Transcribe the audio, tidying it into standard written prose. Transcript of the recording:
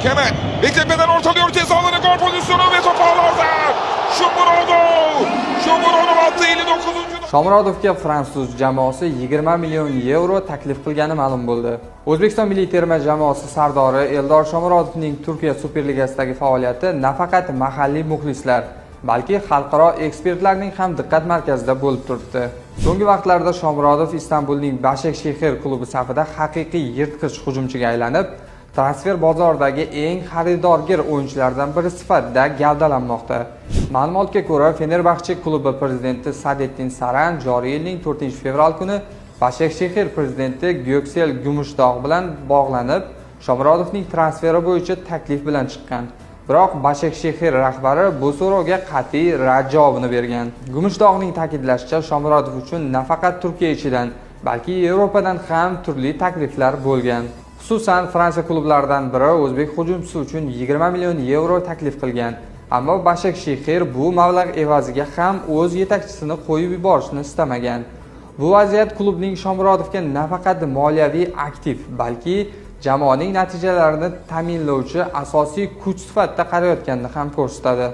Kemal bekletmeden ortalıyor, cezaları gol pozisyonu ve top ağlarda. Shomurodov attı 59. Shomurodovga fransuz jamoasi 20 million yevro taklif qilgani ma'lum bo'ldi. O'zbekiston milliy terma jamoasi sardori Eldor Shomurodovning Turkiya Superligasidagi faoliyati nafaqat mahalliy muxlislar, balki xalqaro ekspertlarning ham diqqat markazida bo'lib turibdi. So'nggi vaqtlarda Shomurodov Istanbulning Başakşehir klubi safida haqiqiy yirtqich hujumchiga aylanib, transfer bozoridagi eng xaridorgir o'yinchilardan biri sifatida gavdalanmoqda. Ma'lumotga ko'ra, Fenerbahçe klubi prezidenti Sadettin Saran joriy yilning 4-fevral kuni Başakşehir prezidenti Göksel Gümüşdağ bilan bog'lanib, Shomurodovning transferi bo'yicha taklif bilan chiqqan. Biroq Başakşehir rahbari bu so'rovga qat'iy rad javobini bergan. Gümüşdağning ta'kidlashicha, Shomurodov uchun nafaqat Turkiya ichidan, balki Yevropadan ham turli takliflar bo'lgan. Xususan, Fransiya klublaridan biri o'zbek hujumchisi uchun 20 million yevro taklif qilgan. Ammo Başakşehir bu mablag' evaziga ham o'z yetakchisini qo'yib yuborishni istamagan. Bu vaziyat klubning Shomurodovga nafaqat moliyaviy aktiv, balki jamoaning natijalarini ta'minlovchi asosiy kuch sifatida qarayotganini ham ko'rsatadi.